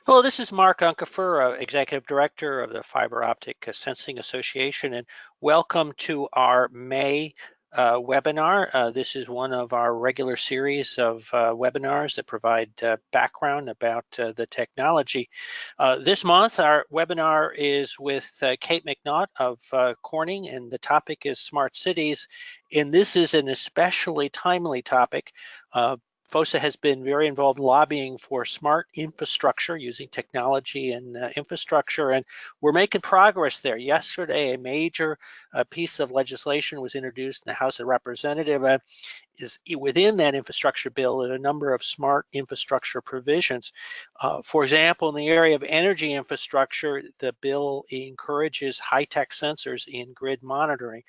Hello, this is Mark Unkefer, Executive Director of the Fiber Optic Sensing Association, and welcome to our May webinar. This is one of our regular series of webinars that provide background about the technology. This month, our webinar is with Cate McNaught of Corning, and the topic is smart cities. And this is an especially timely topic. FOSA has been very involved in lobbying for smart infrastructure using technology and infrastructure, and we're making progress there. Yesterday, a major piece of legislation was introduced in the House of Representatives. Is within that infrastructure bill a number of smart infrastructure provisions. For example, in the area of energy infrastructure, the bill encourages high-tech sensors in grid monitoring,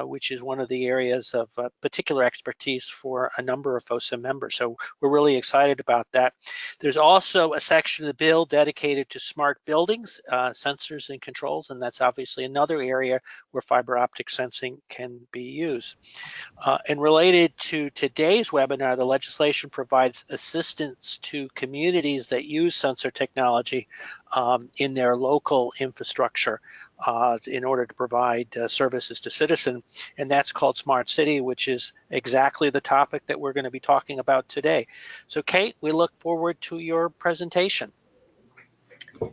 which is one of the areas of particular expertise for a number of FOSA members. So we're really excited about that. There's also a section of the bill dedicated to smart buildings, sensors and controls, and that's obviously another area where fiber optic sensing can be used. And related to today's webinar, the legislation provides assistance to communities that use sensor technology in their local infrastructure in order to provide services to citizens, and that's called Smart City, which is exactly the topic that we're going to be talking about today. So Cate, we look forward to your presentation.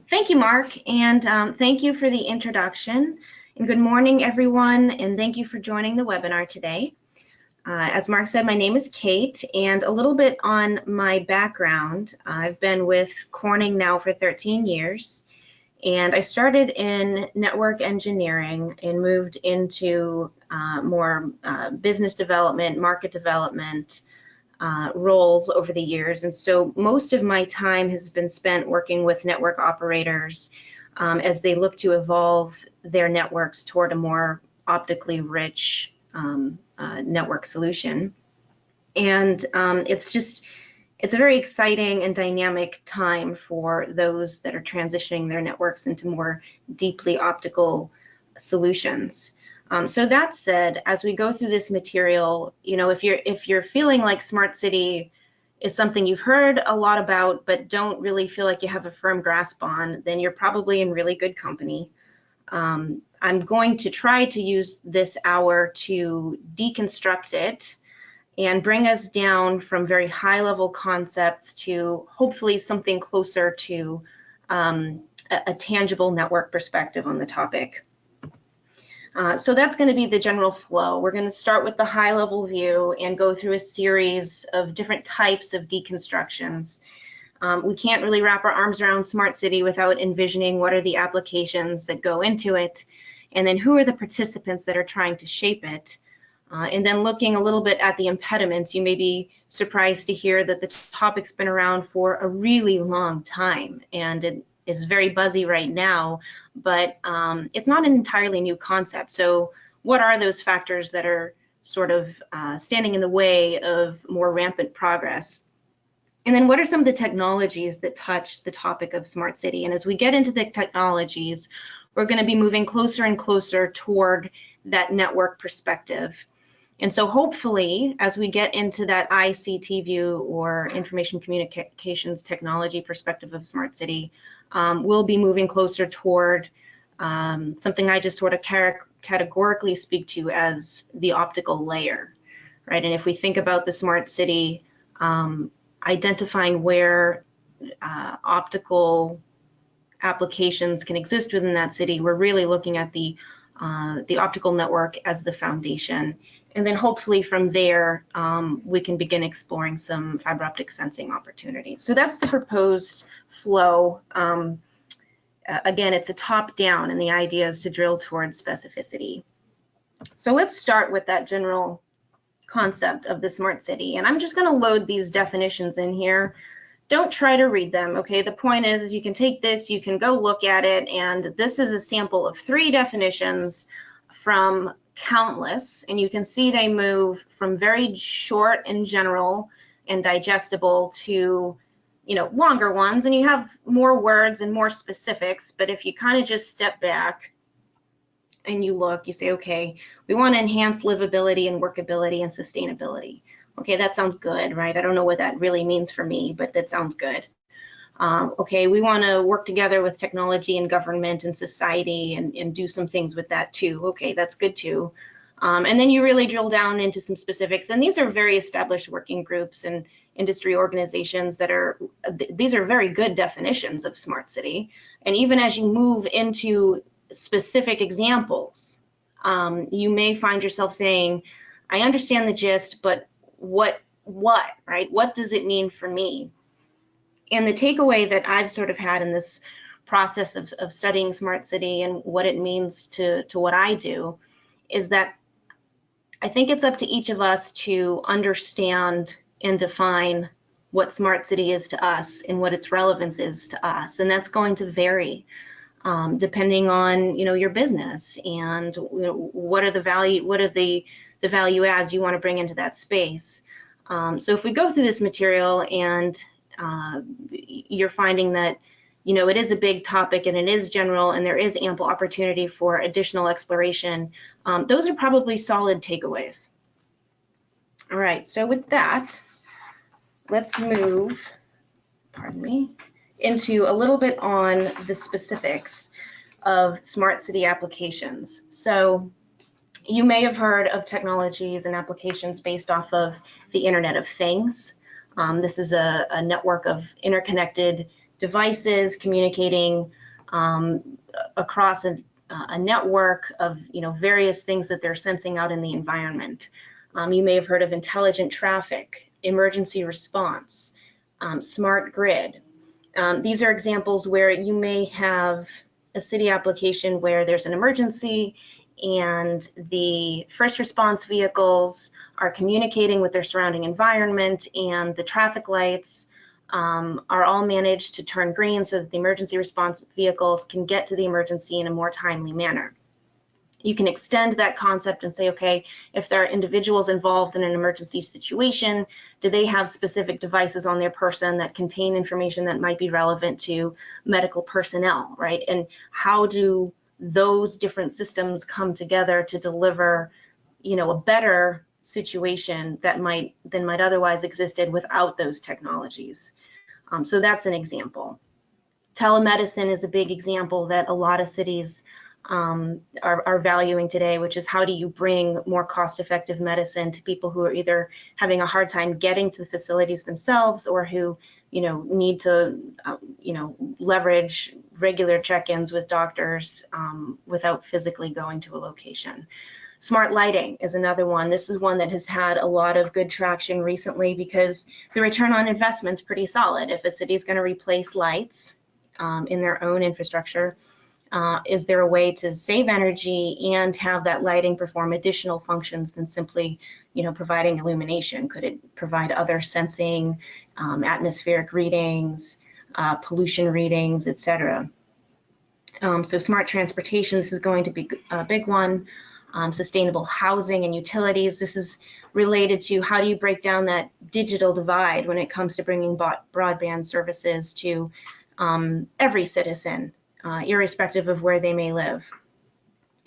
Thank you, Mark, and thank you for the introduction. And good morning, everyone, and thank you for joining the webinar today. As Mark said, my name is Cate, and a little bit on my background. I've been with Corning now for 13 years, and I started in network engineering and moved into more business development, market development roles over the years. And so most of my time has been spent working with network operators as they look to evolve their networks toward a more optically rich network solution. And it's a very exciting and dynamic time for those that are transitioning their networks into more deeply optical solutions. So that said, as we go through this material, you know, if you're feeling like Smart City is something you've heard a lot about but don't really feel like you have a firm grasp on, then you're probably in really good company. I'm going to try to use this hour to deconstruct it and bring us down from very high-level concepts to hopefully something closer to a tangible network perspective on the topic. So that's going to be the general flow. We're going to start with the high-level view and go through a series of different types of deconstructions. We can't really wrap our arms around Smart City without envisioning what are the applications that go into it, and then who are the participants that are trying to shape it. And then looking a little bit at the impediments, you may be surprised to hear that the topic's been around for a really long time, and it is very buzzy right now, but it's not an entirely new concept. So what are those factors that are sort of standing in the way of more rampant progress? And then what are some of the technologies that touch the topic of Smart City? And as we get into the technologies, we're going to be moving closer and closer toward that network perspective. And so hopefully, as we get into that ICT view or information communications technology perspective of Smart City, we'll be moving closer toward something I just sort of categorically speak to as the optical layer, right? And if we think about the Smart City, identifying where optical applications can exist within that city, we're really looking at the optical network as the foundation. And then hopefully from there, we can begin exploring some fiber optic sensing opportunities. So that's the proposed flow. Again, it's a top-down, and the idea is to drill towards specificity. So let's start with that general concept of the Smart City. And I'm just going to load these definitions in here. Don't try to read them, okay? The point is you can take this, you can go look at it, and this is a sample of 3 definitions from countless, and you can see they move from very short and general and digestible to, you know, longer ones, and you have more words and more specifics. But if you kind of just step back and you look, you say, okay, we want to enhance livability and workability and sustainability. Okay, that sounds good, right? I don't know what that really means for me, but that sounds good. Okay, we want to work together with technology and government and society and do some things with that too. Okay, that's good too. And then you really drill down into some specifics. And these are very established working groups and industry organizations that are, these are very good definitions of smart city. And even as you move into specific examples, you may find yourself saying, I understand the gist, but what, right? What does it mean for me? And the takeaway that I've sort of had in this process of studying smart city and what it means to what I do is that I think it's up to each of us to understand and define what smart city is to us and what its relevance is to us. And that's going to vary depending on, your business and what are the value adds you want to bring into that space. So if we go through this material and you're finding that it is a big topic and it is general and there is ample opportunity for additional exploration, those are probably solid takeaways. All right, so with that, let's move, into a little bit on the specifics of smart city applications. So you may have heard of technologies and applications based off of the Internet of Things. This is a network of interconnected devices communicating across a network of various things that they're sensing out in the environment. You may have heard of intelligent traffic, emergency response, smart grid. These are examples where you may have a city application where there's an emergency and the first response vehicles are communicating with their surrounding environment, and the traffic lights are all managed to turn green so that the emergency response vehicles can get to the emergency in a more timely manner. You can extend that concept and say, okay, if there are individuals involved in an emergency situation, do they have specific devices on their person that contain information that might be relevant to medical personnel, right? And how do those different systems come together to deliver, a better situation that might otherwise existed without those technologies? So that's an example. Telemedicine is a big example that a lot of cities are valuing today, which is how do you bring more cost-effective medicine to people who are either having a hard time getting to the facilities themselves or who need to leverage regular check-ins with doctors without physically going to a location. Smart lighting is another one. This is one that has had a lot of good traction recently because the return on investment is pretty solid. If a city is going to replace lights in their own infrastructure, is there a way to save energy and have that lighting perform additional functions than simply, providing illumination? Could it provide other sensing, atmospheric readings, pollution readings, etc.? So smart transportation, this is going to be a big one. Sustainable housing and utilities. This is related to how do you break down that digital divide when it comes to bringing broadband services to every citizen, irrespective of where they may live.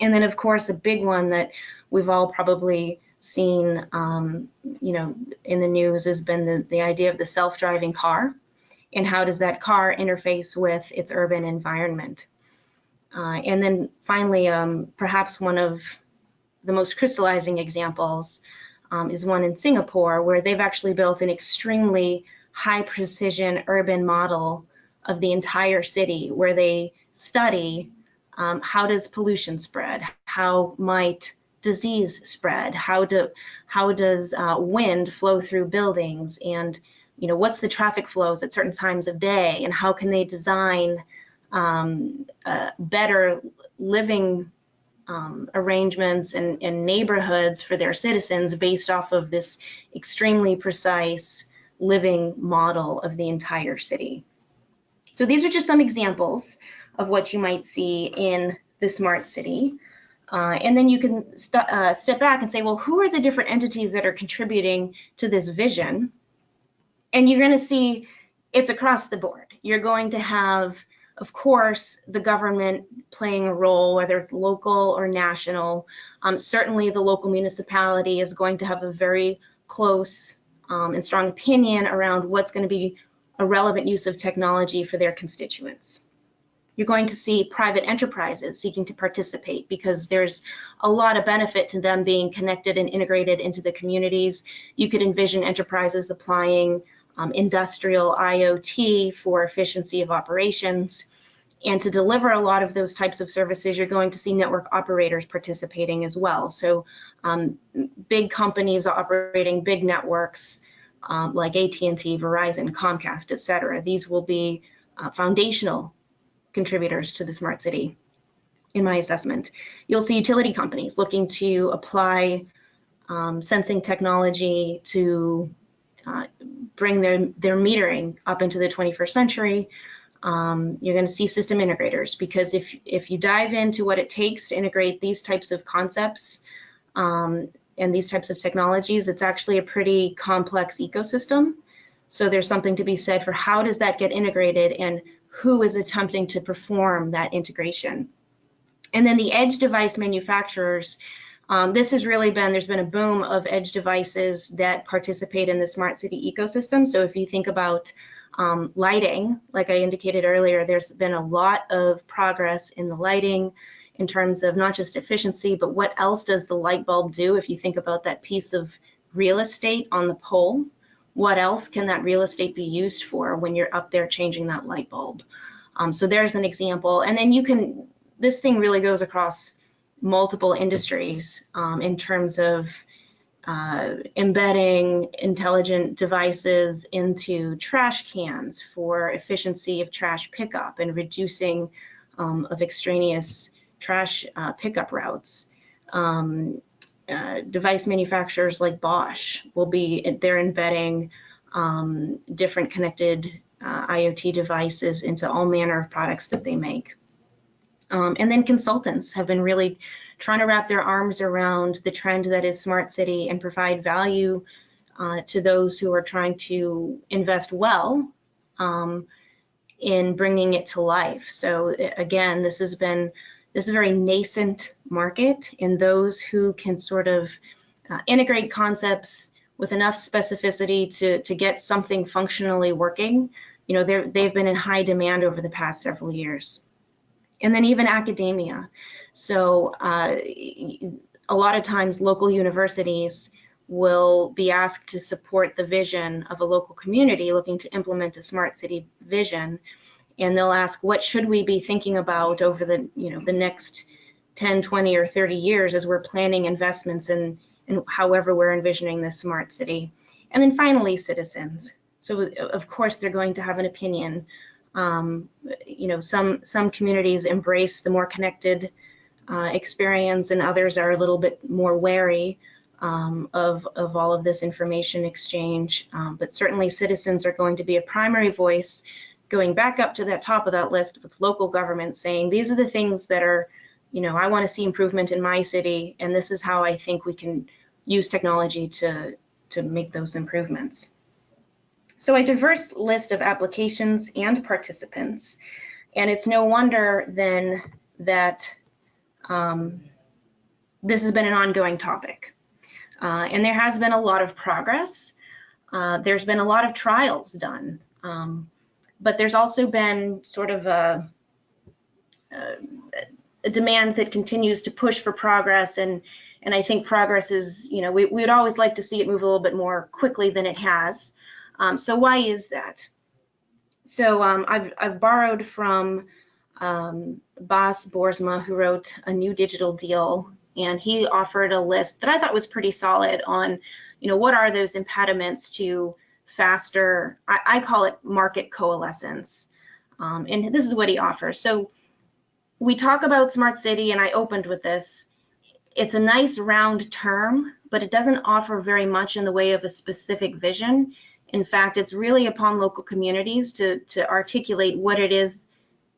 And then, of course, a big one that we've all probably seen, in the news has been the idea of the self-driving car, and how does that car interface with its urban environment. And then finally, perhaps one of the most crystallizing examples is one in Singapore, where they've actually built an extremely high precision urban model of the entire city, where they study how does pollution spread, how might disease spread, how does wind flow through buildings, and what's the traffic flows at certain times of day, and how can they design better living arrangements and neighborhoods for their citizens based off of this extremely precise living model of the entire city. So these are just some examples of what you might see in the smart city. And then you can step back and say, well, who are the different entities that are contributing to this vision? And you're going to see it's across the board. You're going to have, of course, the government playing a role, whether it's local or national. Certainly the local municipality is going to have a very close and strong opinion around what's going to be a relevant use of technology for their constituents. You're going to see private enterprises seeking to participate because there's a lot of benefit to them being connected and integrated into the communities. You could envision enterprises applying industrial IoT for efficiency of operations. And to deliver a lot of those types of services, you're going to see network operators participating as well. So big companies operating big networks like AT&T, Verizon, Comcast, et cetera. These will be foundational contributors to the smart city, in my assessment. You'll see utility companies looking to apply sensing technology to bring their metering up into the 21st century. You're going to see system integrators, because if you dive into what it takes to integrate these types of concepts and these types of technologies, it's actually a pretty complex ecosystem. So there's something to be said for how does that get integrated and who is attempting to perform that integration. And then the edge device manufacturers, this has really been, there's been a boom of edge devices that participate in the smart city ecosystem. So if you think about lighting, like I indicated earlier, there's been a lot of progress in the lighting in terms of not just efficiency, but what else does the light bulb do? If you think about that piece of real estate on the pole, what else can that real estate be used for when you're up there changing that light bulb? So there's an example. And then you can, this thing really goes across multiple industries in terms of embedding intelligent devices into trash cans for efficiency of trash pickup and reducing of extraneous trash pickup routes. Device manufacturers like Bosch will be, they're embedding different connected IoT devices into all manner of products that they make. And then consultants have been really trying to wrap their arms around the trend that is smart city and provide value to those who are trying to invest well in bringing it to life. So again, this is a very nascent market, and those who can sort of integrate concepts with enough specificity to get something functionally working, you know, they've been in high demand over the past several years. And then even academia. So a lot of times local universities will be asked to support the vision of a local community looking to implement a smart city vision. And they'll ask, what should we be thinking about over the, the next 10, 20, or 30 years as we're planning investments in however we're envisioning this smart city. And then finally, citizens. So of course, they're going to have an opinion. Some communities embrace the more connected experience, and others are a little bit more wary of all of this information exchange. But certainly citizens are going to be a primary voice, going back up to that top of that list with local government saying, these are the things that are, I want to see improvement in my city, and this is how I think we can use technology to make those improvements. So a diverse list of applications and participants, and it's no wonder then that this has been an ongoing topic. And there has been a lot of progress. There's been a lot of trials done. But there's also been sort of a demand that continues to push for progress, and I think progress is, we would always like to see it move a little bit more quickly than it has. So why is that? So I've borrowed from Bas Boersma, who wrote A New Digital Deal, and he offered a list that I thought was pretty solid on, what are those impediments to faster, I call it market coalescence. And this is what he offers. So we talk about smart city, and I opened with this. It's a nice round term, but it doesn't offer very much in the way of a specific vision. In fact, it's really upon local communities to articulate what it is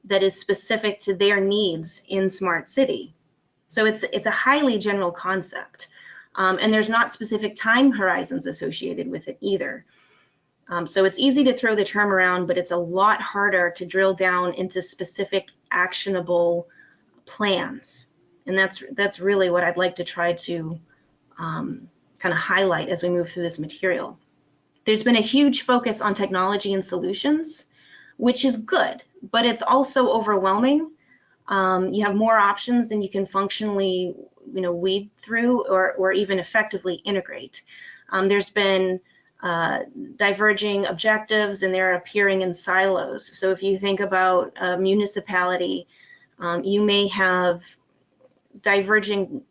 that is specific to their needs in smart city. So it's a highly general concept, and there's not specific time horizons associated with it either. So it's easy to throw the term around, but it's a lot harder to drill down into specific actionable plans. And that's really what I'd like to try to kind of highlight as we move through this material. There's been a huge focus on technology and solutions, which is good, but it's also overwhelming. You have more options than you can functionally, weed through or even effectively integrate. There's been diverging objectives, and they're appearing in silos. So if you think about a municipality, you may have diverging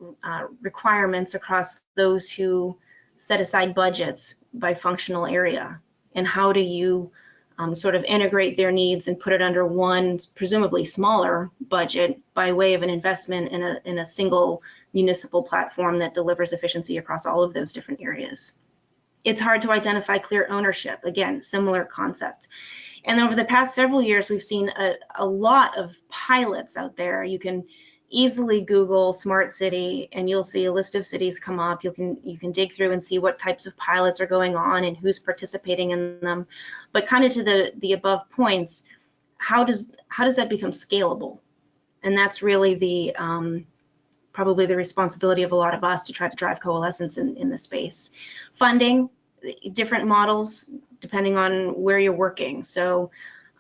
requirements across those who set aside budgets by functional area. And how do you sort of integrate their needs and put it under one presumably smaller budget by way of an investment in a single municipal platform that delivers efficiency across all of those different areas? It's hard to identify clear ownership. Again, similar concept. And over the past several years, we've seen a lot of pilots out there. You can easily Google smart city and you'll see a list of cities come up. You can dig through and see what types of pilots are going on and who's participating in them. But kind of to the above points, how does that become scalable? And that's really the probably the responsibility of a lot of us to try to drive coalescence in the space. Funding, different models depending on where you're working. So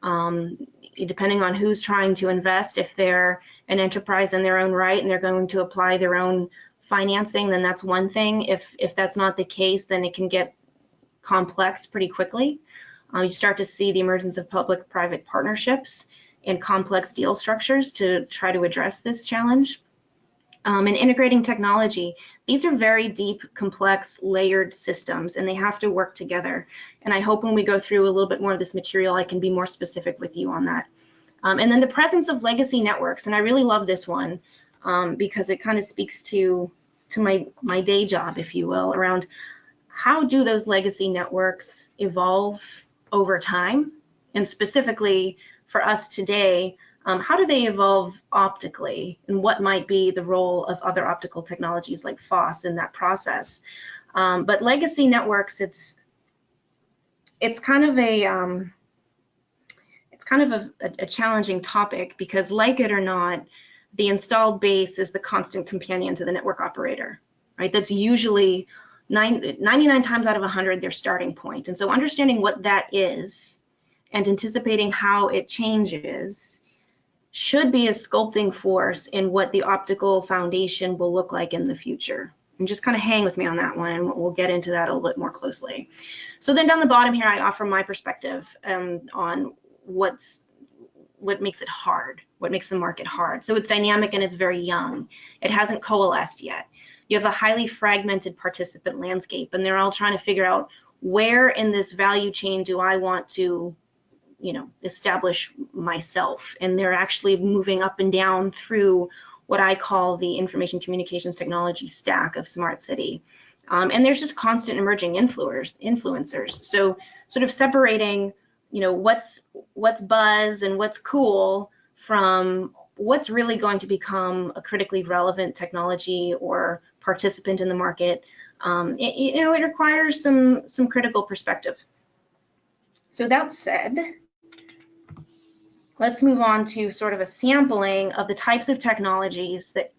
depending on who's trying to invest, if they're an enterprise in their own right and they're going to apply their own financing, then that's one thing. If that's not the case, then it can get complex pretty quickly. You start to see the emergence of public-private partnerships and complex deal structures to try to address this challenge. And integrating technology. These are very deep, complex, layered systems, and they have to work together. And I hope when we go through a little bit more of this material, I can be more specific with you on that. And then the presence of legacy networks, and I really love this one because it kind of speaks to my day job, if you will, around how do those legacy networks evolve over time, and specifically for us today, how do they evolve optically, and what might be the role of other optical technologies like FOSA in that process? But legacy networks, it's kind of a challenging topic because, like it or not, the installed base is the constant companion to the network operator, right? That's usually 99 times out of 100 their starting point. And so understanding what that is and anticipating how it changes should be a sculpting force in what the optical foundation will look like in the future. And just kind of hang with me on that one, and we'll get into that a little bit more closely. So then down the bottom here, I offer my perspective on what makes it hard, what makes the market hard. So it's dynamic and it's very young. It hasn't coalesced yet. You have a highly fragmented participant landscape, and they're all trying to figure out where in this value chain do I want to establish myself. And they're actually moving up and down through what I call the information communications technology stack of smart city. And there's just constant emerging influencers. So sort of separating, what's buzz and what's cool from what's really going to become a critically relevant technology or participant in the market. It requires some critical perspective. So that said, let's move on to sort of a sampling of the types of technologies that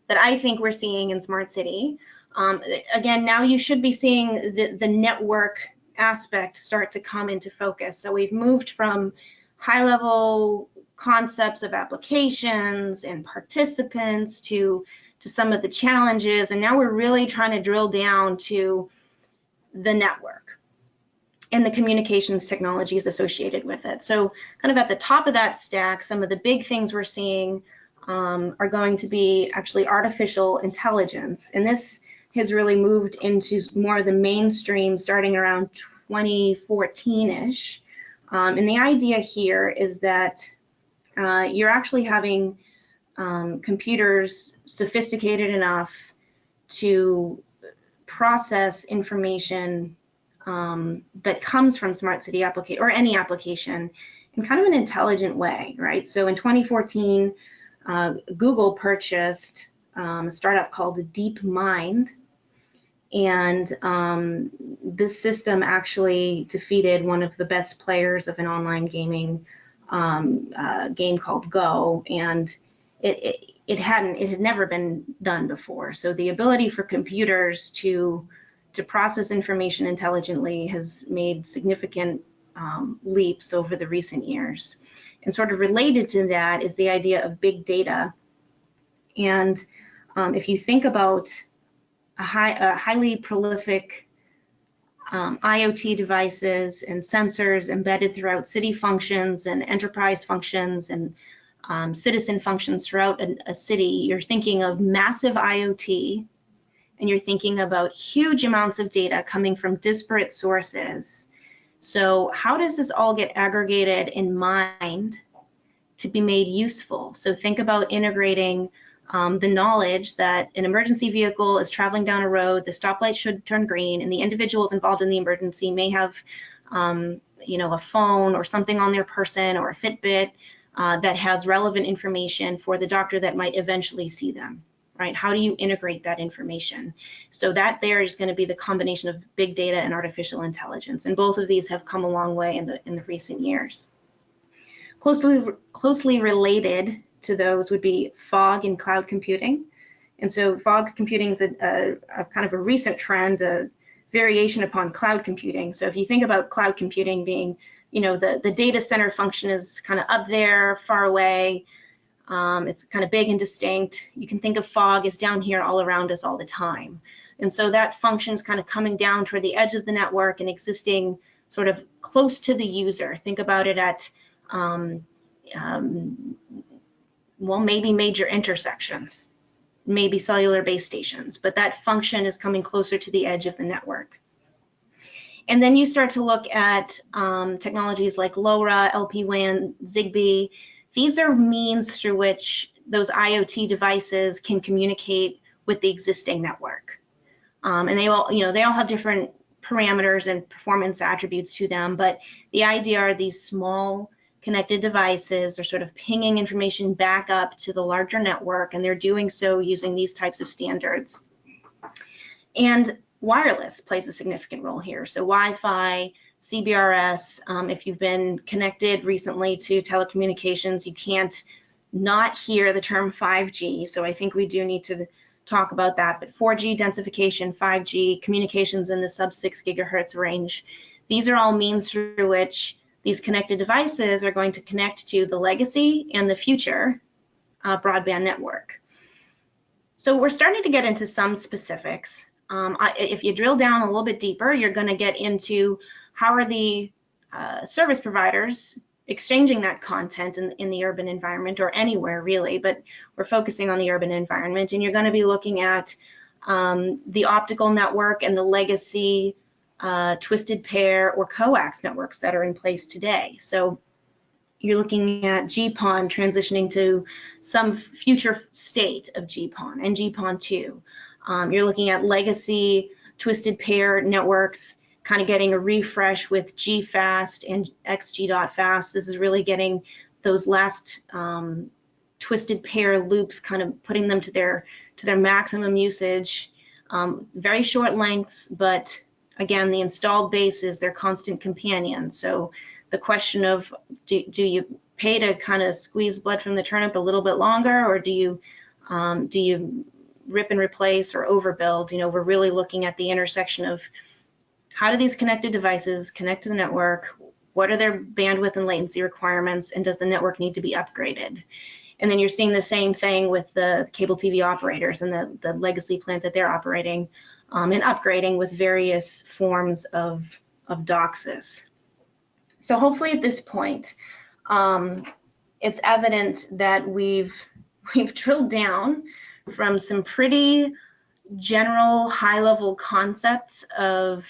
I think we're seeing in Smart City. Again, now you should be seeing the network aspect start to come into focus. So we've moved from high-level concepts of applications and participants to some of the challenges, and now we're really trying to drill down to the network and the communications technologies associated with it. So kind of at the top of that stack, some of the big things we're seeing are going to be actually artificial intelligence. And this has really moved into more of the mainstream starting around 2014-ish. And the idea here is that you're actually having computers sophisticated enough to process information that comes from smart city application or any application in kind of an intelligent way, right? So in 2014, Google purchased a startup called DeepMind, and this system actually defeated one of the best players of an online gaming game called Go, and it had never been done before. So the ability for computers to to process information intelligently has made significant leaps over the recent years. And sort of related to that is the idea of big data. And if you think about a highly prolific IoT devices and sensors embedded throughout city functions and enterprise functions and citizen functions throughout a city, you're thinking of massive IoT, and you're thinking about huge amounts of data coming from disparate sources. So how does this all get aggregated and mined to be made useful? So think about integrating the knowledge that an emergency vehicle is traveling down a road, the stoplight should turn green, and the individuals involved in the emergency may have a phone or something on their person or a Fitbit that has relevant information for the doctor that might eventually see them, right? How do you integrate that information? So that there is going to be the combination of big data and artificial intelligence, and both of these have come a long way in the recent years. Closely related to those would be fog and cloud computing. And so fog computing is a kind of a recent trend, a variation upon cloud computing. So if you think about cloud computing being, the data center function is kind of up there, far away. It's kind of big and distinct. You can think of fog as down here all around us all the time. And so that function is kind of coming down toward the edge of the network and existing sort of close to the user. Think about it at, well, maybe major intersections, maybe cellular base stations, but that function is coming closer to the edge of the network. And then you start to look at technologies like LoRa, LPWAN, Zigbee. These are means through which those IoT devices can communicate with the existing network. And they all have different parameters and performance attributes to them, but the idea are these small connected devices are sort of pinging information back up to the larger network, and they're doing so using these types of standards. And wireless plays a significant role here. So Wi-Fi, CBRS, if you've been connected recently to telecommunications, you can't not hear the term 5G. So I think we do need to talk about that. But 4G densification, 5G, communications in the sub-6 gigahertz range, these are all means through which these connected devices are going to connect to the legacy and the future broadband network. So we're starting to get into some specifics. If you drill down a little bit deeper, you're going to get into how are the service providers exchanging that content in the urban environment, or anywhere really, but we're focusing on the urban environment, and you're going to be looking at the optical network and the legacy twisted pair or coax networks that are in place today. So you're looking at GPON transitioning to some future state of GPON and GPON2. You're looking at legacy twisted pair networks kind of getting a refresh with GFast and XG.fast. This is really getting those last twisted pair loops, kind of putting them to their maximum usage. Very short lengths, but again, the installed base is their constant companion. So the question of do you pay to kind of squeeze blood from the turnip a little bit longer, or do you rip and replace or overbuild? We're really looking at the intersection of how do these connected devices connect to the network, what are their bandwidth and latency requirements, and does the network need to be upgraded? And then you're seeing the same thing with the cable TV operators and the legacy plant that they're operating, and upgrading with various forms of DOCSIS. So hopefully at this point, it's evident that we've drilled down from some pretty general high-level concepts of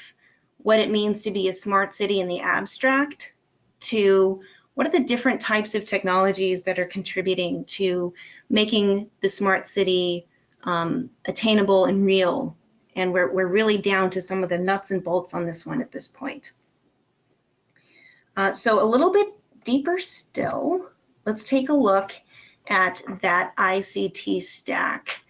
what it means to be a smart city in the abstract to what are the different types of technologies that are contributing to making the smart city attainable and real. And we're really down to some of the nuts and bolts on this one at this point. So a little bit deeper still, let's take a look at that ICT stack.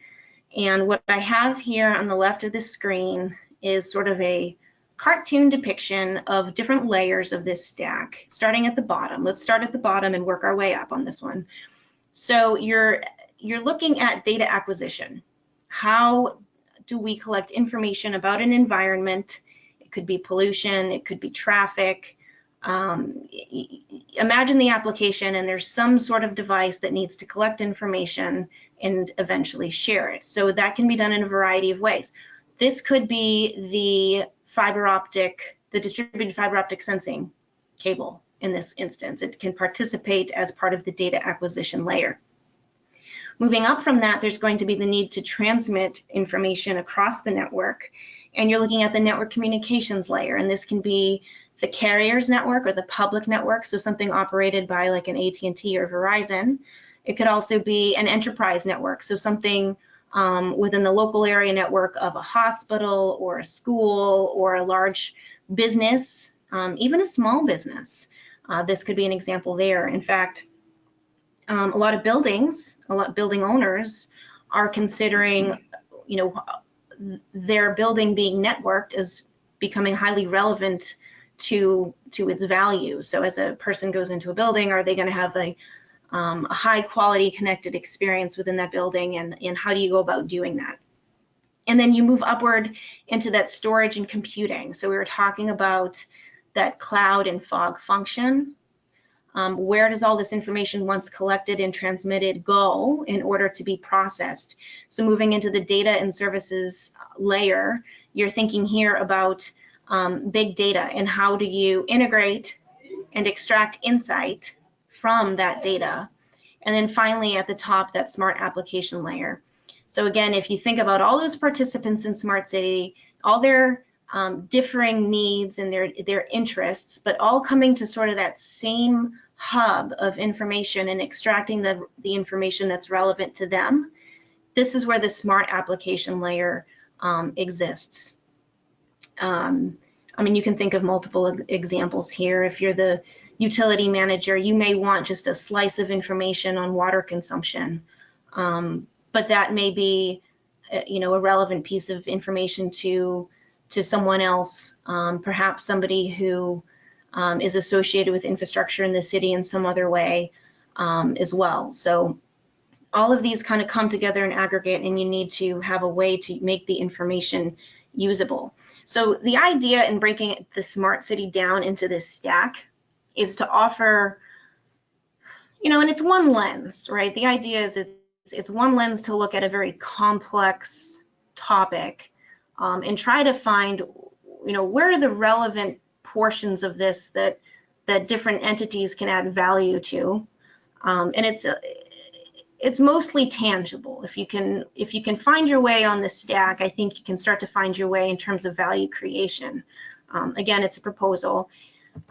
And what I have here on the left of the screen is sort of a cartoon depiction of different layers of this stack, starting at the bottom. Let's start at the bottom and work our way up on this one. So you're looking at data acquisition. How do we collect information about an environment? It could be pollution, it could be traffic. Imagine the application and there's some sort of device that needs to collect information and eventually share it. So that can be done in a variety of ways. This could be the distributed fiber optic sensing cable in this instance. It can participate as part of the data acquisition layer. Moving up from that, there's going to be the need to transmit information across the network. And you're looking at the network communications layer, and this can be the carrier's network or the public network, so something operated by like an AT&T or Verizon. It could also be an enterprise network, so something within the local area network of a hospital or a school or a large business, even a small business. This could be an example there. In fact, a lot of building owners are considering, their building being networked as becoming highly relevant to its value. So as a person goes into a building, are they going to have a high quality connected experience within that building, and how do you go about doing that? And then you move upward into that storage and computing. So we were talking about that cloud and fog function. Where does all this information, once collected and transmitted, go in order to be processed? So moving into the data and services layer, you're thinking here about big data and how do you integrate and extract insight from that data. And then finally at the top, that smart application layer. So again, if you think about all those participants in Smart City, all their differing needs and their interests, but all coming to sort of that same hub of information and extracting the information that's relevant to them, this is where the smart application layer exists. I mean, you can think of multiple examples here. If you're the utility manager, you may want just a slice of information on water consumption, but that may be, a relevant piece of information to someone else, perhaps somebody who is associated with infrastructure in the city in some other way as well. So all of these kind of come together in aggregate, and you need to have a way to make the information usable. So the idea in breaking the smart city down into this stack is to offer, and it's one lens, right? The idea is it's one lens to look at a very complex topic and try to find, where are the relevant portions of this that different entities can add value to, and it's mostly tangible. If you can find your way on the stack, I think you can start to find your way in terms of value creation. Again, it's a proposal.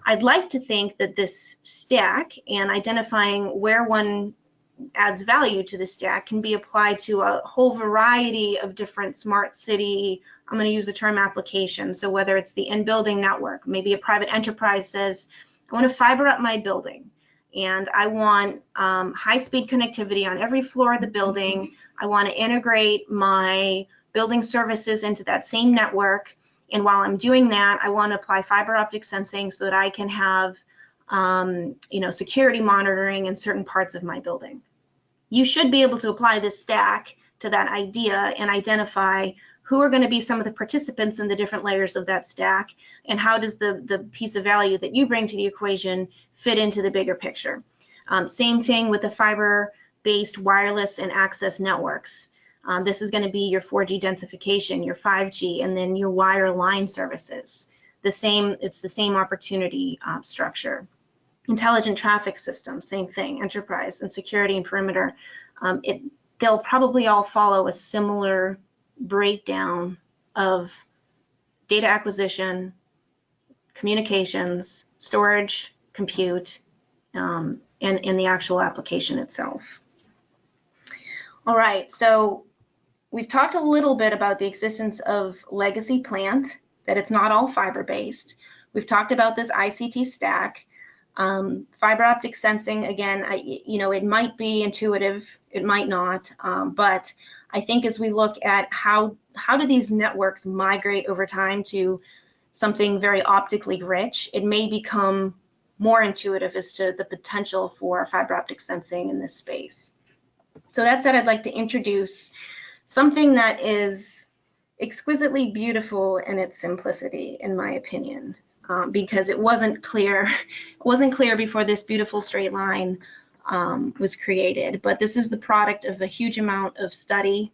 I'd like to think that this stack and identifying where one adds value to the stack can be applied to a whole variety of different smart city, I'm going to use the term application. So whether it's the in-building network, maybe a private enterprise says, I want to fiber up my building and I want high-speed connectivity on every floor of the building. I want to integrate my building services into that same network. And while I'm doing that, I want to apply fiber optic sensing so that I can have security monitoring in certain parts of my building. You should be able to apply this stack to that idea and identify who are going to be some of the participants in the different layers of that stack, and how does the piece of value that you bring to the equation fit into the bigger picture. Same thing with the fiber-based wireless and access networks. This is going to be your 4G densification, your 5G, and then your wire line services. It's the same opportunity structure. Intelligent traffic systems, same thing, enterprise and security and perimeter. They'll probably all follow a similar breakdown of data acquisition, communications, storage, compute, and the actual application itself. All right, so we've talked a little bit about the existence of legacy plant, that it's not all fiber-based. We've talked about this ICT stack. Fiber optic sensing, again, it might be intuitive, it might not, but I think as we look at how do these networks migrate over time to something very optically rich, it may become more intuitive as to the potential for fiber optic sensing in this space. So that said, I'd like to introduce something that is exquisitely beautiful in its simplicity, in my opinion, because it wasn't clear. It wasn't clear before this beautiful straight line was created. But this is the product of a huge amount of study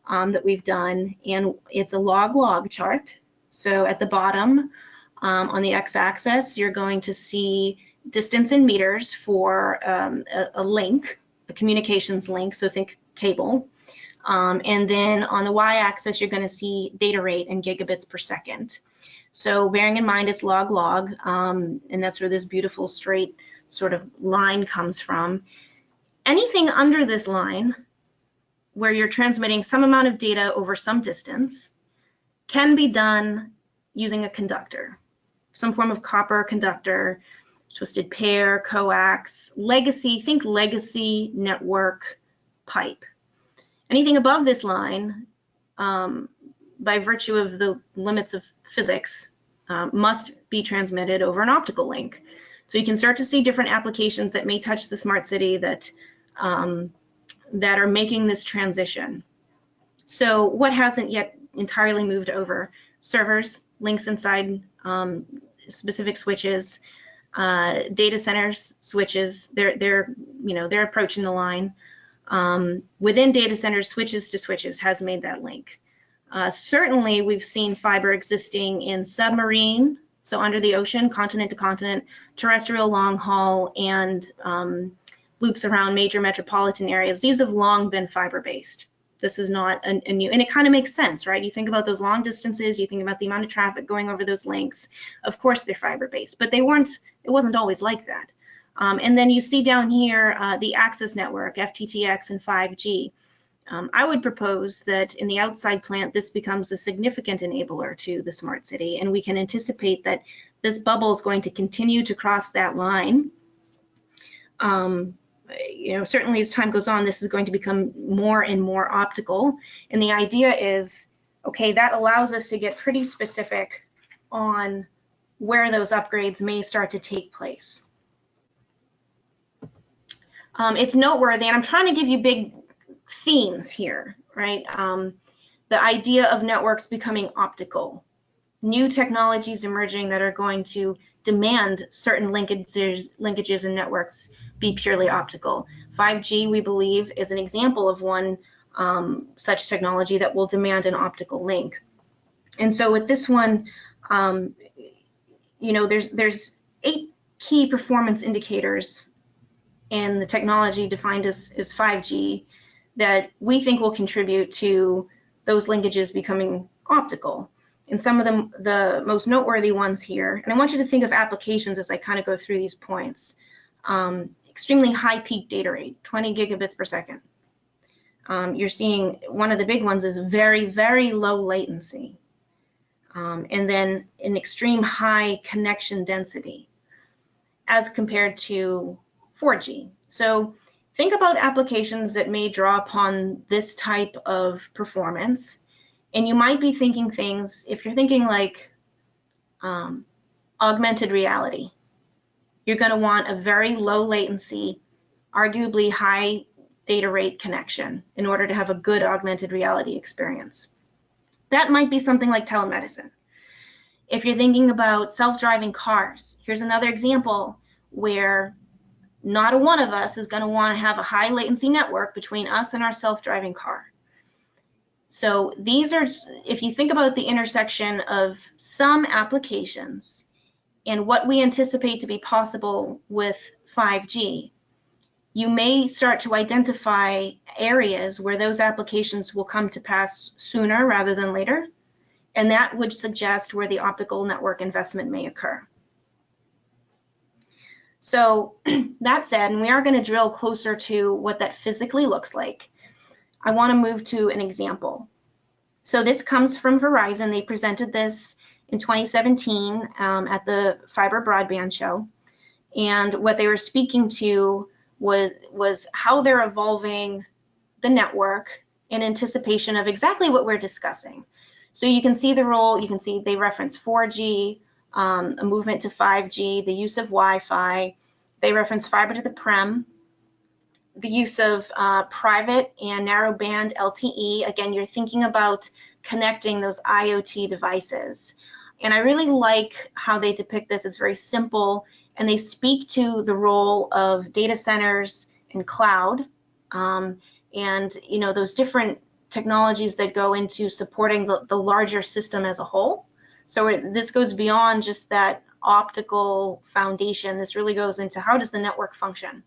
that we've done, and it's a log-log chart. So at the bottom, on the x-axis, you're going to see distance in meters for a link, a communications link, so think cable. And then on the y-axis, you're going to see data rate in gigabits per second. So bearing in mind it's log-log, and that's where this beautiful straight sort of line comes from. Anything under this line, where you're transmitting some amount of data over some distance, can be done using a conductor, some form of copper conductor, twisted pair, coax, legacy, think legacy network pipe. Anything above this line, by virtue of the limits of physics, must be transmitted over an optical link. So you can start to see different applications that may touch the smart city that are making this transition. So what hasn't yet entirely moved over? Servers, links inside specific switches, data centers, switches. They're approaching the line. Within data centers, switches to switches has made that link. Certainly, we've seen fiber existing in submarine, so under the ocean, continent to continent, terrestrial long haul, and loops around major metropolitan areas. These have long been fiber-based. This is not a new, and it kind of makes sense, right? You think about those long distances, you think about the amount of traffic going over those links. Of course, they're fiber-based, but it wasn't always like that. And then you see down here the access network, FTTX and 5G. I would propose that in the outside plant, this becomes a significant enabler to the smart city, and we can anticipate that this bubble is going to continue to cross that line. Certainly as time goes on, this is going to become more and more optical. And the idea is, okay, that allows us to get pretty specific on where those upgrades may start to take place. It's noteworthy, and I'm trying to give you big themes here, right? The idea of networks becoming optical, new technologies emerging that are going to demand certain linkages in networks be purely optical. 5G, we believe, is an example of one such technology that will demand an optical link. And so with this one, there's 8 key performance indicators in the technology defined as 5G that we think will contribute to those linkages becoming optical. And some of the most noteworthy ones here, and I want you to think of applications as I kind of go through these points. Extremely high peak data rate, 20 gigabits per second. You're seeing one of the big ones is very, very low latency. And then an extreme high connection density as compared to 4G. So think about applications that may draw upon this type of performance. And you might be thinking things, if you're thinking like augmented reality, you're going to want a very low latency, arguably high data rate connection in order to have a good augmented reality experience. That might be something like telemedicine. If you're thinking about self-driving cars, here's another example where not a one of us is going to want to have a high latency network between us and our self-driving car. So these are, if you think about the intersection of some applications and what we anticipate to be possible with 5G, you may start to identify areas where those applications will come to pass sooner rather than later, and that would suggest where the optical network investment may occur. So that said, and we are going to drill closer to what that physically looks like, I want to move to an example. So this comes from Verizon. They presented this in 2017 at the Fiber Broadband Show. And what they were speaking to was how they're evolving the network in anticipation of exactly what we're discussing. So you can see the role, you can see they reference 4G, a movement to 5G, the use of Wi-Fi. They reference fiber to the prem, the use of private and narrow band LTE. Again, you're thinking about connecting those IoT devices. And I really like how they depict this. It's very simple, and they speak to the role of data centers and cloud, and those different technologies that go into supporting the larger system as a whole. So this goes beyond just that optical foundation. This really goes into how does the network function,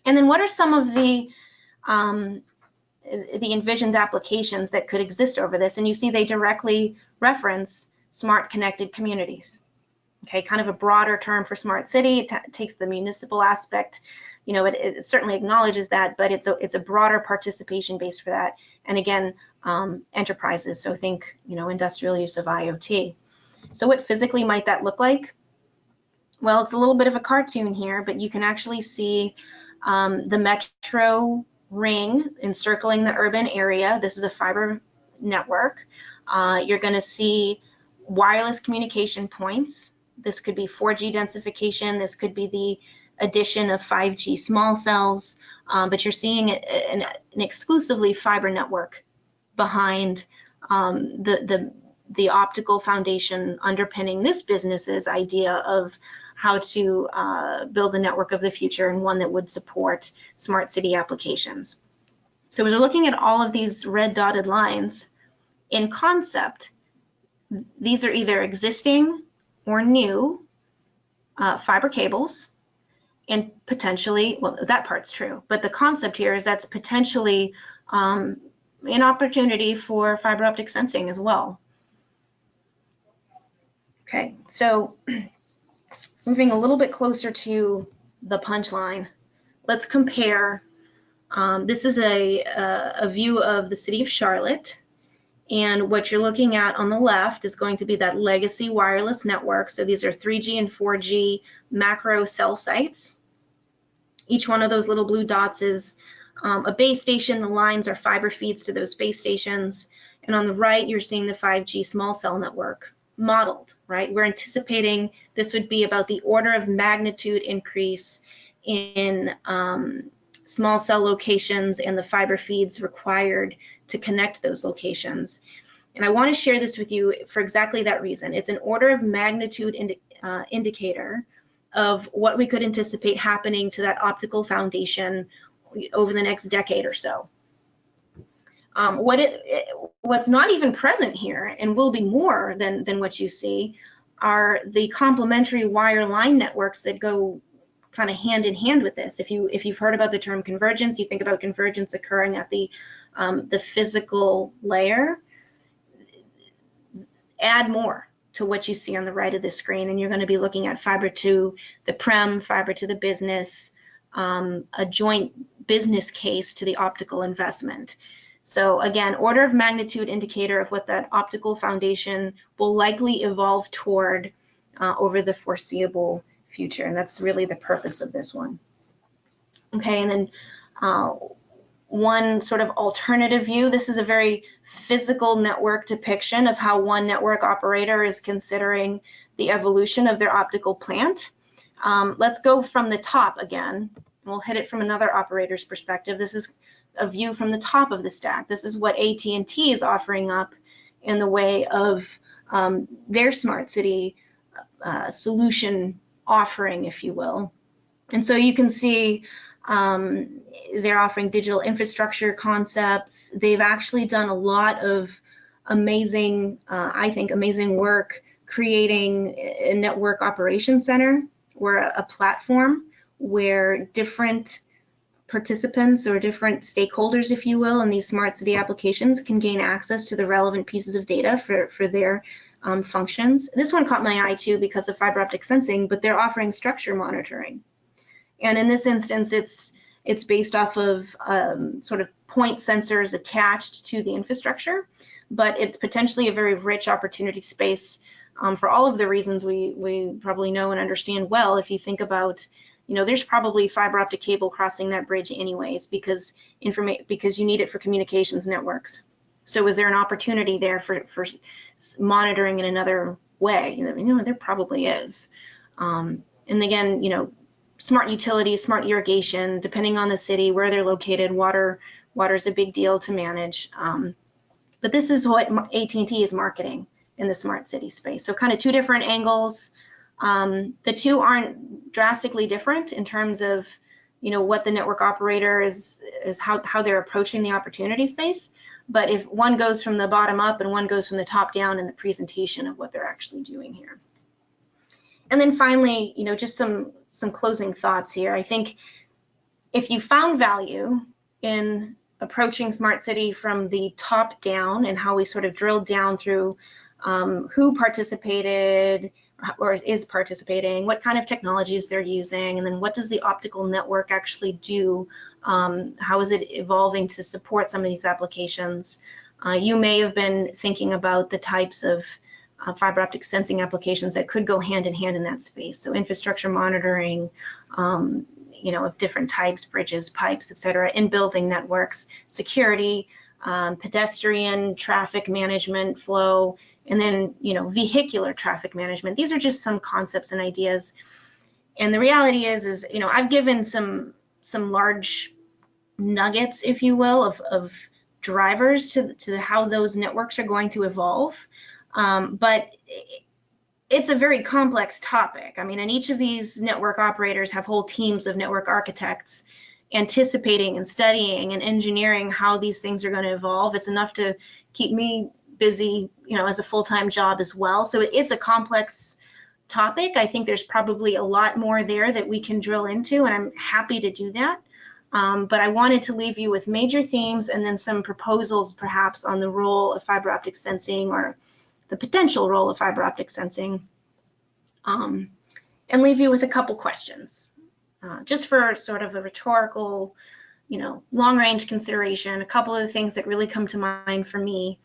and then what are some of the envisioned applications that could exist over this. And you see they directly reference smart connected communities. Okay, kind of a broader term for smart city. It takes the municipal aspect, it certainly acknowledges that, but it's a broader participation base for that. And again, enterprises, so think industrial use of IoT. So what physically might that look like? Well, it's a little bit of a cartoon here, but you can actually see the metro ring encircling the urban area. This is a fiber network. You're going to see wireless communication points. This could be 4G densification. This could be the addition of 5G small cells, but you're seeing an exclusively fiber network behind the optical foundation underpinning this business's idea of how to build the network of the future, and one that would support smart city applications. So as we're looking at all of these red dotted lines, in concept, these are either existing or new fiber cables, and potentially, well, that part's true, but the concept here is that's potentially an opportunity for fiber optic sensing as well. Okay, so moving a little bit closer to the punchline, let's compare. This is a view of the city of Charlotte, and what you're looking at on the left is going to be that legacy wireless network. So these are 3G and 4G macro cell sites. Each one of those little blue dots is a base station. The lines are fiber feeds to those base stations. And on the right, you're seeing the 5G small cell network modeled, right? We're anticipating this would be about the order of magnitude increase in small cell locations and the fiber feeds required to connect those locations. And I want to share this with you for exactly that reason. It's an order of magnitude indicator of what we could anticipate happening to that optical foundation over the next decade or so. What's not even present here, and will be more than what you see, are the complementary wire line networks that go kind of hand in hand with this. If you've heard about the term convergence, you think about convergence occurring at the physical layer. Add more to what you see on the right of the screen, and you're going to be looking at fiber to the prem, fiber to the business, a joint business case to the optical investment. So again, order of magnitude indicator of what that optical foundation will likely evolve toward over the foreseeable future, and that's really the purpose of this one. Okay, and then one sort of alternative view. This is a very physical network depiction of how one network operator is considering the evolution of their optical plant. Let's go from the top again. We'll hit it from another operator's perspective. This is a view from the top of the stack. This is what AT&T is offering up in the way of their smart city solution offering, if you will. And so you can see they're offering digital infrastructure concepts. They've actually done a lot of amazing, I think, amazing work creating a network operations center, or a platform where different participants or different stakeholders, if you will, in these smart city applications can gain access to the relevant pieces of data for their functions. This one caught my eye too because of fiber optic sensing, but they're offering structure monitoring. And in this instance, it's based off of sort of point sensors attached to the infrastructure, but it's potentially a very rich opportunity space for all of the reasons we probably know and understand well. If you think about, there's probably fiber optic cable crossing that bridge anyways, because you need it for communications networks. So is there an opportunity there for monitoring in another way? There probably is. And again, smart utilities, smart irrigation, depending on the city, where they're located, water is a big deal to manage. But this is what AT&T is marketing in the smart city space. So kind of two different angles. The two aren't drastically different in terms of, you know, what the network operator is how they're approaching the opportunity space. But if one goes from the bottom up and one goes from the top down in the presentation of what they're actually doing here. And then finally, you know, just some closing thoughts here. I think if you found value in approaching smart city from the top down and how we sort of drilled down through who participated or is participating, what kind of technologies they're using, and then what does the optical network actually do? How is it evolving to support some of these applications? You may have been thinking about the types of fiber optic sensing applications that could go hand in hand in that space. So infrastructure monitoring, you know, of different types, bridges, pipes, et cetera, in building networks, security, pedestrian traffic management flow, and then, you know, vehicular traffic management. These are just some concepts and ideas. And the reality is, you know, I've given some large nuggets, if you will, of drivers to how those networks are going to evolve. But it's a very complex topic. I mean, and each of these network operators have whole teams of network architects anticipating and studying and engineering how these things are going to evolve. It's enough to keep me busy, you know, as a full-time job as well. So it's a complex topic. I think there's probably a lot more there that we can drill into, and I'm happy to do that. But I wanted to leave you with major themes and then some proposals perhaps on the role of fiber optic sensing or the potential role of fiber optic sensing, and leave you with a couple questions. Just for sort of a rhetorical, you know, long-range consideration, a couple of the things that really come to mind for me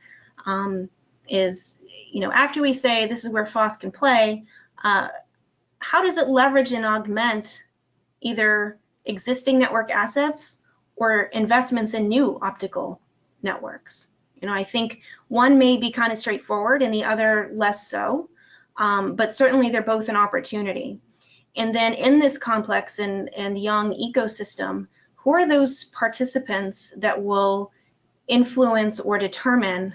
is, you know, after we say this is where FOSS can play, how does it leverage and augment either existing network assets or investments in new optical networks? You know, I think one may be kind of straightforward and the other less so, but certainly they're both an opportunity. And then in this complex and young ecosystem, who are those participants that will influence or determine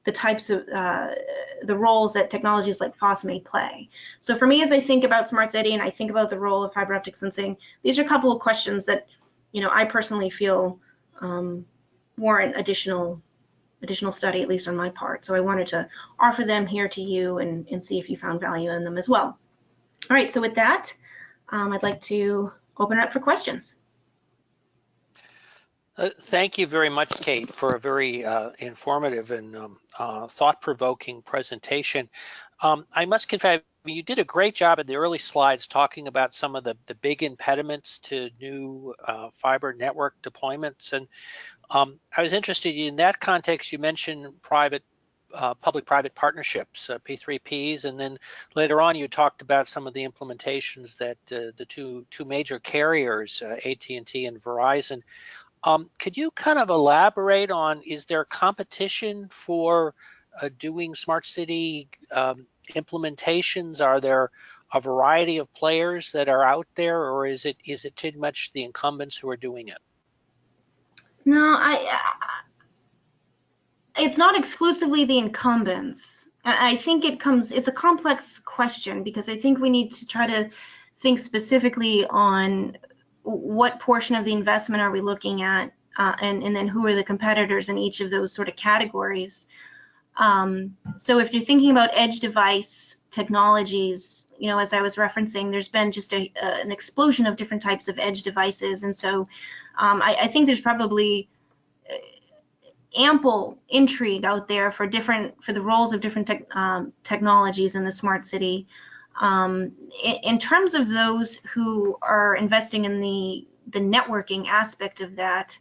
the types of the roles that technologies like FOSS may play? So for me, as I think about smart city and I think about the role of fiber optic sensing, these are a couple of questions that, you know, I personally feel warrant additional study, at least on my part. So I wanted to offer them here to you and see if you found value in them as well. All right, so with that, I'd like to open it up for questions. Thank you very much, Cate, for a very informative and thought-provoking presentation. I must confess, you did a great job in the early slides talking about some of the big impediments to new fiber network deployments. And I was interested in that context. You mentioned public-private partnerships, P3Ps, and then later on you talked about some of the implementations that the two major carriers, AT&T and Verizon. Could you kind of elaborate on, is there competition for doing smart city implementations? Are there a variety of players that are out there, or is it too much the incumbents who are doing it? No, it's not exclusively the incumbents. I think it's a complex question because I think we need to try to think specifically on what portion of the investment are we looking at, and then who are the competitors in each of those sort of categories. So if you're thinking about edge device technologies, you know, as I was referencing, there's been just an explosion of different types of edge devices. And so I think there's probably ample intrigue out there for the roles of different technologies in the smart city. In terms of those who are investing in the networking aspect of that,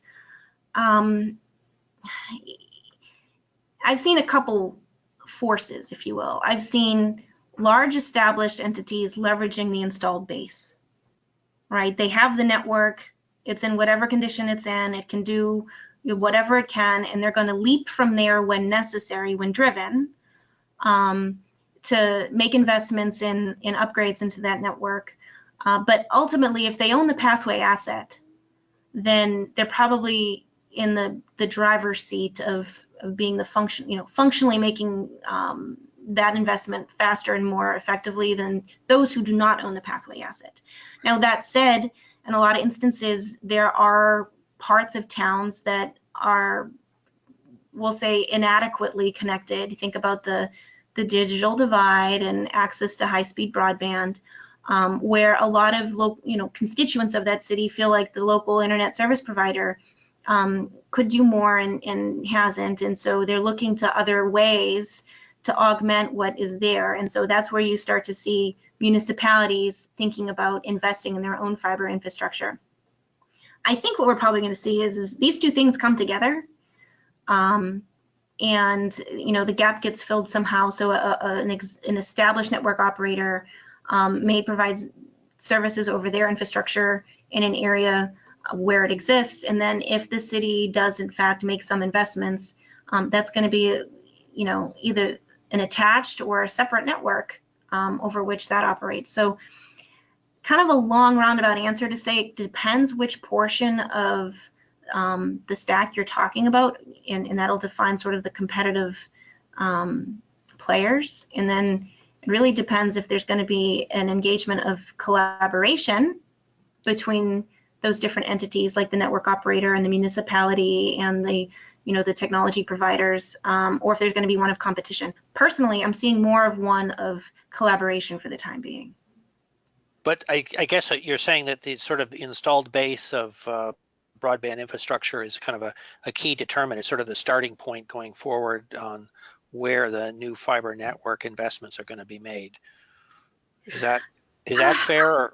I've seen a couple forces, if you will. I've seen large established entities leveraging the installed base, right? They have the network, it's in whatever condition it's in, it can do whatever it can, and they're going to leap from there when necessary, when driven, to make investments in upgrades into that network. But ultimately, if they own the pathway asset, then they're probably in the driver's seat of being the functionally making that investment faster and more effectively than those who do not own the pathway asset. Now, that said, in a lot of instances, there are parts of towns that are, we'll say, inadequately connected. Think about the digital divide and access to high-speed broadband, where a lot of constituents of that city feel like the local internet service provider could do more and hasn't, and so they're looking to other ways to augment what is there. And so that's where you start to see municipalities thinking about investing in their own fiber infrastructure. I think what we're probably going to see is these two things come together, and the gap gets filled somehow. So an established network operator may provide services over their infrastructure in an area where it exists, and then if the city does in fact make some investments, that's going to be either an attached or a separate network over which that operates. So kind of a long roundabout answer to say it depends which portion of the stack you're talking about, and that'll define sort of the competitive players. And then it really depends if there's going to be an engagement of collaboration between those different entities, like the network operator and the municipality and the technology providers, or if there's going to be one of competition. Personally, I'm seeing more of one of collaboration for the time being. But I guess you're saying that the sort of installed base of broadband infrastructure is kind of a key determinant, it's sort of the starting point going forward on where the new fiber network investments are going to be made. Is that fair? Or?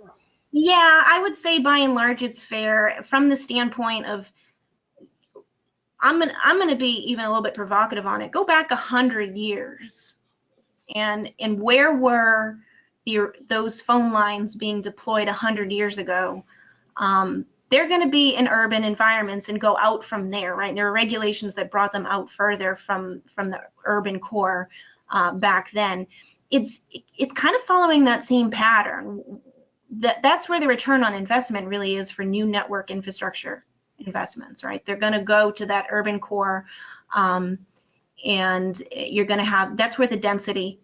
Yeah, I would say by and large it's fair from the standpoint of, I'm going to be even a little bit provocative on it. Go back 100 years, and where were those phone lines being deployed 100 years ago? They're going to be in urban environments and go out from there, right? And there are regulations that brought them out further from the urban core back then. It's kind of following that same pattern. That's where the return on investment really is for new network infrastructure investments, right? They're going to go to that urban core, and you're going to have, that's where the density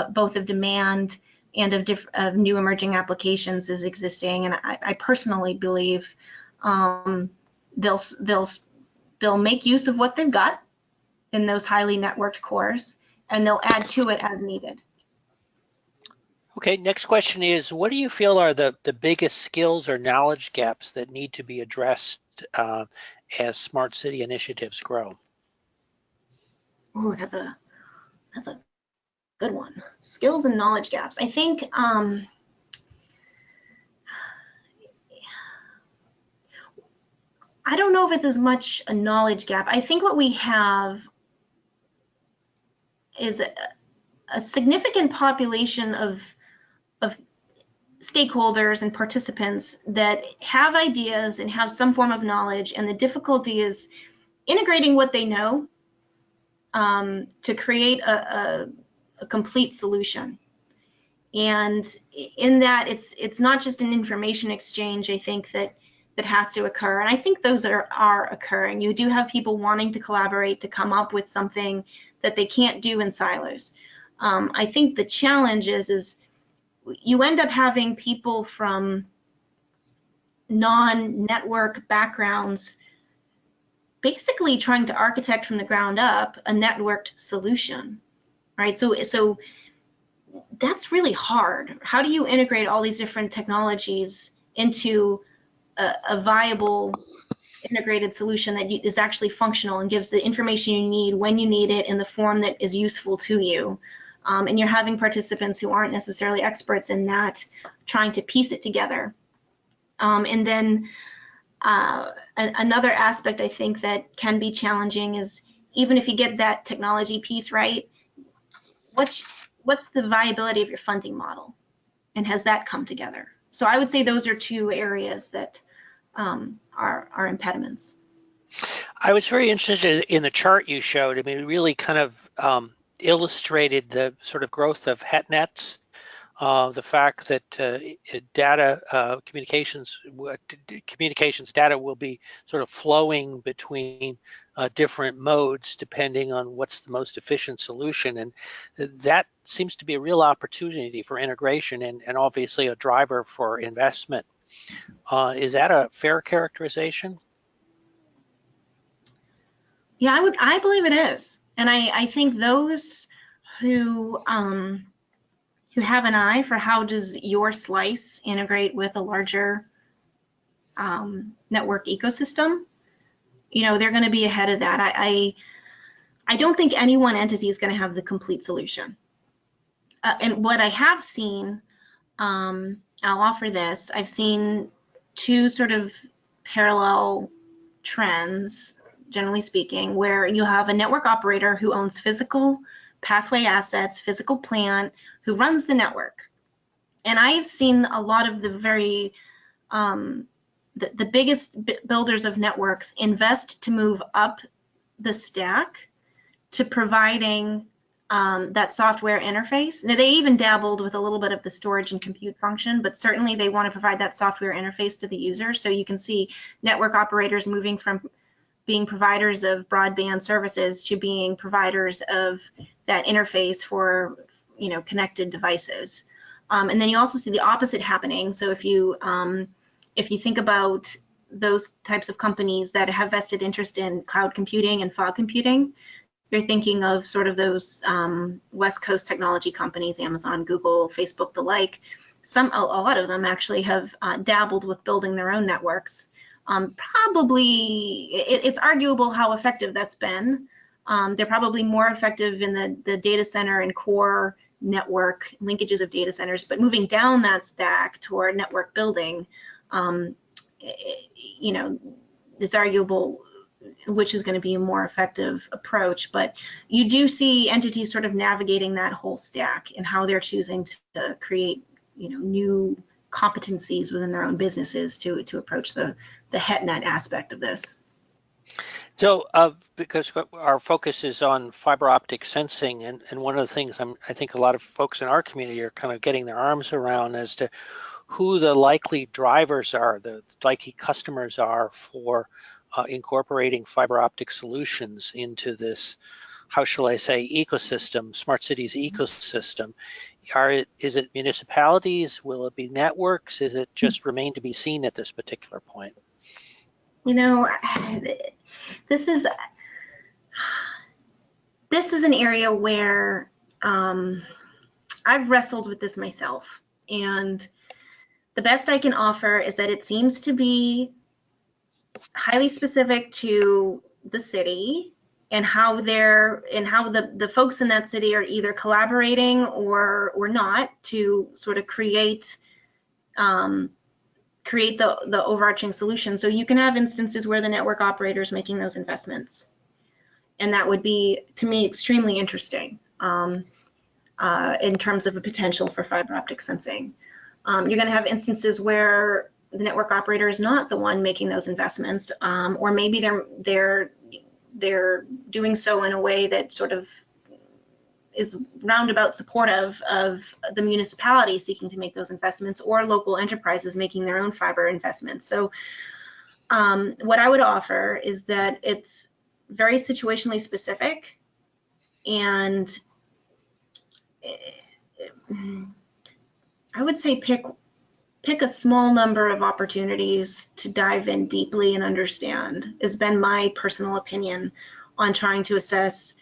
both of demand and of new emerging applications is existing. And I personally believe they'll make use of what they've got in those highly networked cores, and they'll add to it as needed. Okay, next question is, what do you feel are the biggest skills or knowledge gaps that need to be addressed as smart city initiatives grow? Oh, that's a good one. Skills and knowledge gaps. I think I don't know if it's as much a knowledge gap. I think what we have is a significant population of stakeholders and participants that have ideas and have some form of knowledge, and the difficulty is integrating what they know to create a complete solution. And in that, it's not just an information exchange, I think, that has to occur. And I think those are occurring. You do have people wanting to collaborate to come up with something that they can't do in silos. I think the challenge is you end up having people from non-network backgrounds basically trying to architect from the ground up a networked solution, right? So that's really hard. How do you integrate all these different technologies into a viable integrated solution that is actually functional and gives the information you need when you need it in the form that is useful to you? And you're having participants who aren't necessarily experts in that trying to piece it together. And then another aspect I think that can be challenging is, even if you get that technology piece right, what's the viability of your funding model, and has that come together? So I would say those are two areas that are impediments. I was very interested in the chart you showed. I mean, it really kind of illustrated the sort of growth of HetNets The fact that communications data will be sort of flowing between different modes depending on what's the most efficient solution, and that seems to be a real opportunity for integration and obviously a driver for investment. Is that a fair characterization? Yeah, I believe it is, and I think those who have an eye for how does your slice integrate with a larger network ecosystem, they're going to be ahead of that. I don't think any one entity is going to have the complete solution. And what I have seen, I'll offer this, I've seen two sort of parallel trends, generally speaking, where you have a network operator who owns physical pathway assets, physical plant, who runs the network. And I've seen a lot of the very, the biggest builders of networks invest to move up the stack to providing that software interface. Now, they even dabbled with a little bit of the storage and compute function, but certainly they want to provide that software interface to the user. So you can see network operators moving from being providers of broadband services to being providers of that interface for connected devices. And then you also see the opposite happening. So if you think about those types of companies that have vested interest in cloud computing and fog computing, you're thinking of sort of those West Coast technology companies, Amazon, Google, Facebook, the like. A lot of them actually have dabbled with building their own networks. Probably, it's arguable how effective that's been. They're probably more effective in the data center and core network linkages of data centers, but moving down that stack toward network building, it's arguable which is going to be a more effective approach. But you do see entities sort of navigating that whole stack and how they're choosing to create, new competencies within their own businesses to approach the HETNet aspect of this. So because our focus is on fiber optic sensing, and one of the things I think a lot of folks in our community are kind of getting their arms around as to who the likely drivers are, the likely customers are for incorporating fiber optic solutions into this, how shall I say, ecosystem, smart cities ecosystem. Is it municipalities? Will it be networks? Is it just remain to be seen at this particular point? This is an area where I've wrestled with this myself, and the best I can offer is that it seems to be highly specific to the city and how the folks in that city are either collaborating or not to sort of create the overarching solution. So you can have instances where the network operator is making those investments, and that would be, to me, extremely interesting in terms of a potential for fiber optic sensing. You're going to have instances where the network operator is not the one making those investments, or maybe they're doing so in a way that sort of is roundabout supportive of the municipality seeking to make those investments, or local enterprises making their own fiber investments. So what I would offer is that it's very situationally specific, and I would say pick a small number of opportunities to dive in deeply and understand, has been my personal opinion on trying to assess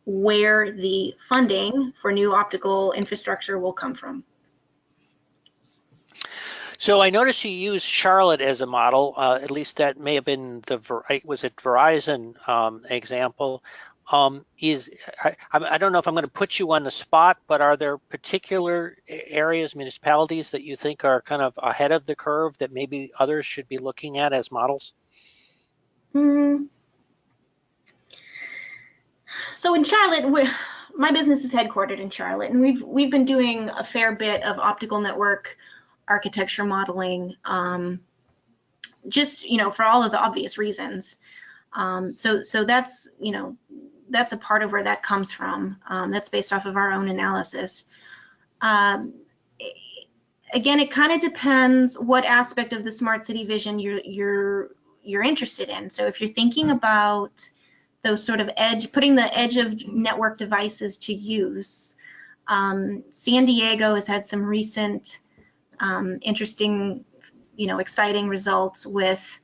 where the funding for new optical infrastructure will come from. So I noticed you used Charlotte as a model. At least that may have been was it Verizon example. I don't know if I'm going to put you on the spot, but are there particular areas, municipalities that you think are kind of ahead of the curve that maybe others should be looking at as models? So in Charlotte, my business is headquartered in Charlotte, and we've been doing a fair bit of optical network architecture modeling, just for all of the obvious reasons. So that's that's a part of where that comes from. That's based off of our own analysis. again, it kind of depends what aspect of the smart city vision you're interested in. So if you're thinking about those sort of putting the edge of network devices to use, San Diego has had some recent interesting, exciting results with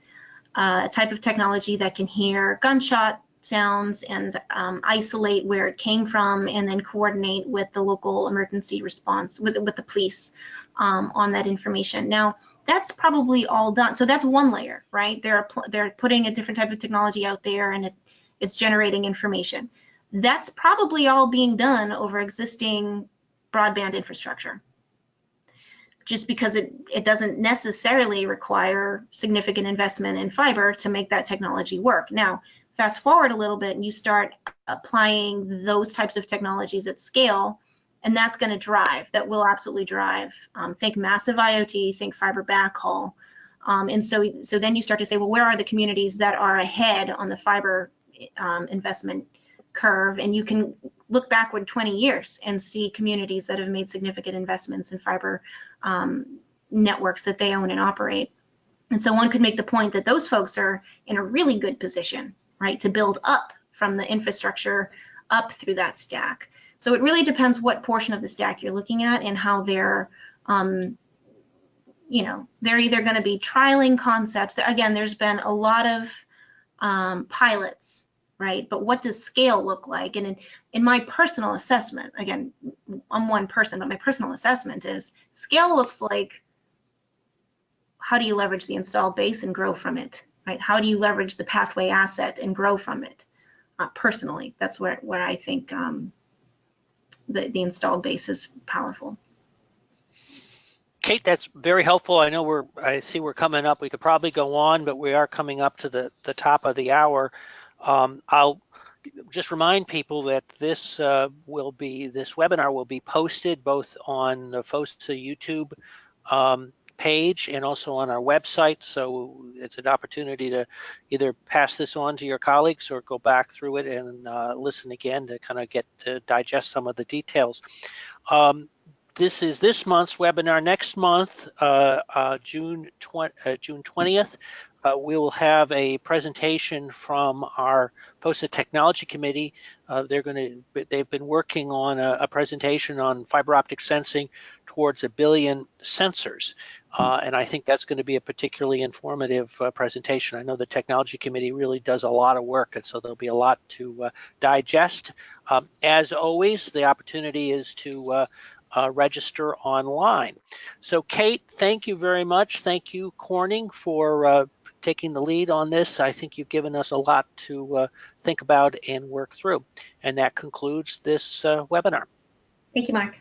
a type of technology that can hear gunshot sounds and isolate where it came from, and then coordinate with the local emergency response, with the police on that information. Now, that's probably all done. So that's one layer, right? They're putting a different type of technology out there, and it's generating information. That's probably all being done over existing broadband infrastructure, just because it doesn't necessarily require significant investment in fiber to make that technology work. Now, fast forward a little bit and you start applying those types of technologies at scale, and that will absolutely drive. Think massive IoT, think fiber backhaul. And so then you start to say, well, where are the communities that are ahead on the fiber investment curve? And you can look backward 20 years and see communities that have made significant investments in fiber networks that they own and operate. And so one could make the point that those folks are in a really good position, right, to build up from the infrastructure up through that stack. So it really depends what portion of the stack you're looking at and how they're either going to be trialing concepts. Again, there's been a lot of pilots, right? But what does scale look like? And in my personal assessment, again, I'm one person, but my personal assessment is scale looks like, how do you leverage the installed base and grow from it, right? How do you leverage the pathway asset and grow from it? Personally, that's where I think the installed base is powerful. Cate, that's very helpful. I see we're coming up. We could probably go on, but we are coming up to the top of the hour. I'll just remind people that this webinar will be posted both on the FOSA YouTube page and also on our website. So it's an opportunity to either pass this on to your colleagues or go back through it and listen again to kind of get to digest some of the details. This is this month's webinar. Next month, June 20th, we will have a presentation from our FOSA Technology Committee. They've been working on a presentation on fiber optic sensing towards 1 billion sensors. And I think that's going to be a particularly informative presentation. I know the Technology Committee really does a lot of work, and so there'll be a lot to digest. As always, the opportunity is to register online. So Cate, thank you very much. Thank you, Corning, for taking the lead on this. I think you've given us a lot to think about and work through. And that concludes this webinar. Thank you, Mark.